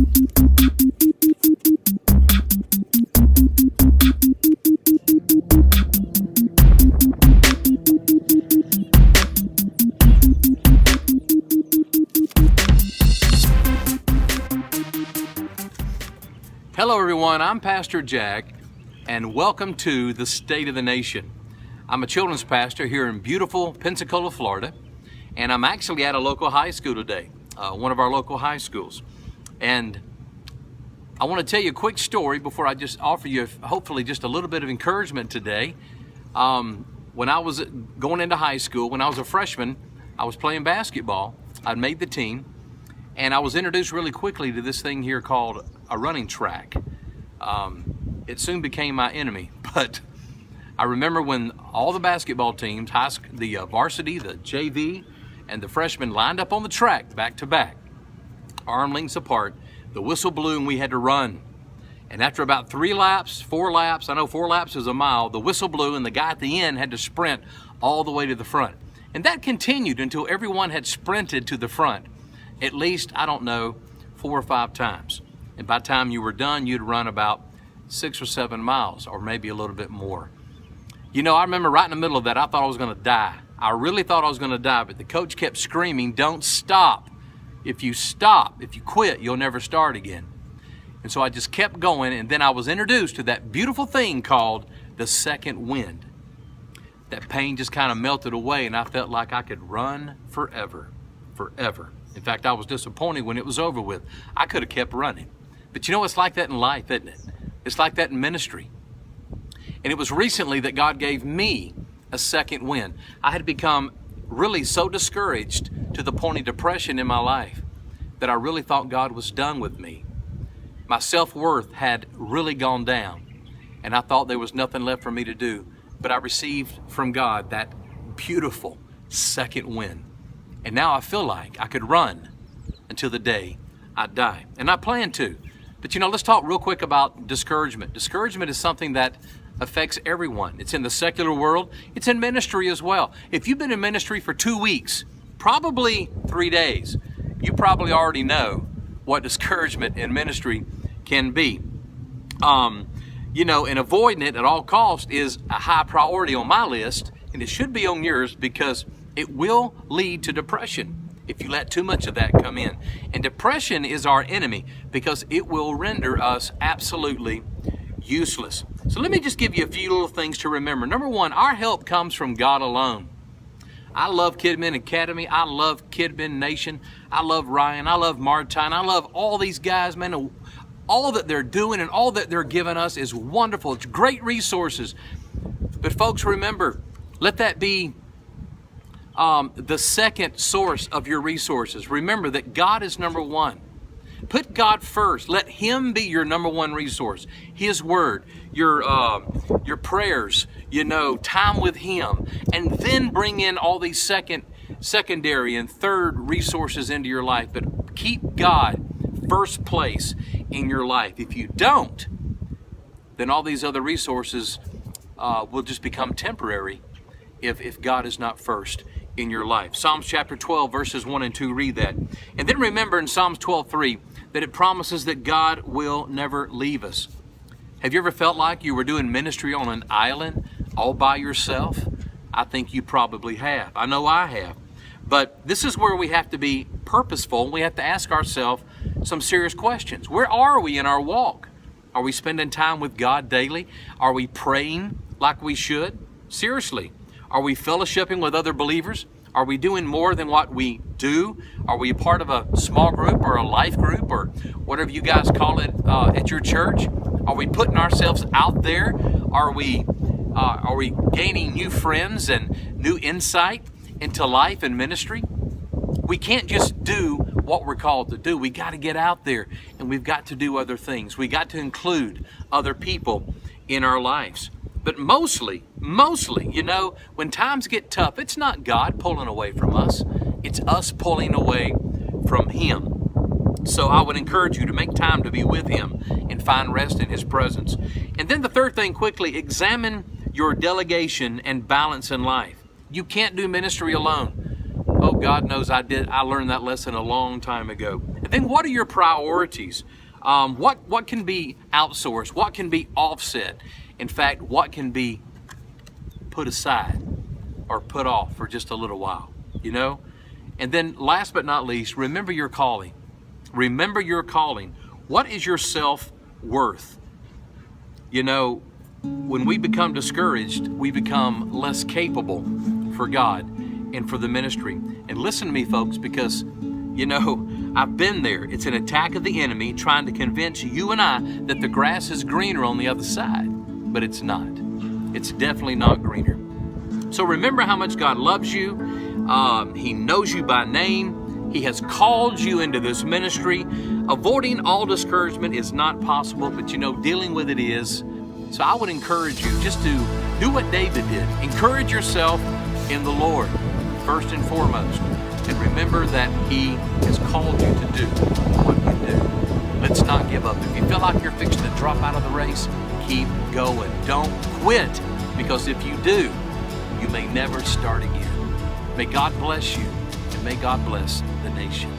Hello everyone, I'm Pastor Jack, and welcome to the State of the Nation. I'm a children's pastor here in beautiful Pensacola, Florida, and I'm actually at a local high school today, one of our local high schools. And I want to tell you a quick story before I just offer you hopefully just a little bit of encouragement today. When I was going into high school, when I was a freshman, I was playing basketball. I'd made the team, and I was introduced really quickly to this thing here called a running track. It soon became my enemy, but I remember when all the basketball teams, the varsity, the JV, and the freshmen lined up on the track back to back, arm lengths apart, the whistle blew and we had to run. And after about 4 laps, I know 4 laps is a mile, the whistle blew and the guy at the end had to sprint all the way to the front. And that continued until everyone had sprinted to the front, at least, 4 or 5 times. And by the time you were done, you'd run about 6 or 7 miles, or maybe a little bit more. You know, I remember right in the middle of that, I thought I was gonna die. I really thought I was gonna die, but the coach kept screaming, "Don't stop. If you quit, you'll never start again." And so I just kept going, and then I was introduced to that beautiful thing called the second wind. That pain just kind of melted away, and I felt like I could run forever. In fact, I was disappointed when it was over with. I could have kept running. But you know, it's like that in life, isn't it? It's like that in ministry. And it was recently that God gave me a second wind. I had become really so discouraged to the point of depression in my life that I really thought God was done with me. My self-worth had really gone down, and I thought there was nothing left for me to do. But I received from God that beautiful second wind. And now I feel like I could run until the day I die. And I plan to. But you know, let's talk real quick about discouragement. Discouragement is something that affects everyone. It's in the secular world. It's in ministry as well. If you've been in ministry for 2 weeks, probably 3 days, you probably already know what discouragement in ministry can be. You know, and avoiding it at all costs is a high priority on my list, and it should be on yours, because it will lead to depression if you let too much of that come in. And depression is our enemy because it will render us absolutely useless. So let me just give you a few little things to remember. Number one, our help comes from God alone. I love Kidman Academy. I love Kidman Nation. I love Ryan. I love Martine. I love all these guys, man. All that they're doing and all that they're giving us is wonderful. It's great resources. But folks, remember, let that be the second source of your resources. Remember that God is number one. Put God first. Let Him be your number one resource. His Word, your prayers, time with Him, and then bring in all these secondary and third resources into your life. But keep God first place in your life. If you don't, then all these other resources will just become temporary if God is not first in your life. Psalms chapter 12, verses 1 and 2, read that. And then remember in Psalms 12:3 that it promises that God will never leave us. Have you ever felt like you were doing ministry on an island all by yourself? I think you probably have. I know I have. But this is where we have to be purposeful. We have to ask ourselves some serious questions. Where are we in our walk? Are we spending time with God daily? Are we praying like we should? Seriously. Are we fellowshipping with other believers? Are we doing more than what we do? Are we a part of a small group or a life group or whatever you guys call it at your church? Are we putting ourselves out there? Are we gaining new friends and new insight into life and ministry? We can't just do what we're called to do. We got to get out there, and we've got to do other things. We got to include other people in our lives. But mostly, when times get tough, it's not God pulling away from us. It's us pulling away from Him. So I would encourage you to make time to be with Him and find rest in His presence. And then the third thing, quickly, examine your delegation and balance in life. You can't do ministry alone. Oh, God knows I did. I learned that lesson a long time ago. And then what are your priorities? What can be outsourced? What can be offset? In fact, what can be put aside or put off for just a little while, you know? And then last but not least, remember your calling. Remember your calling. What is your self-worth? You know, when we become discouraged, we become less capable for God and for the ministry. And listen to me, folks, because, you know, I've been there. It's an attack of the enemy trying to convince you and I that the grass is greener on the other side, but it's not. It's definitely not greener. So remember how much God loves you. He knows you by name. He has called you into this ministry. Avoiding all discouragement is not possible, but you know, dealing with it is. So I would encourage you just to do what David did. Encourage yourself in the Lord, first and foremost. And remember that He has called you to do what you do. Let's not give up. If you feel like you're fixing to drop out of the race, keep going. Don't quit, because if you do, you may never start again. May God bless you, and may God bless the nation.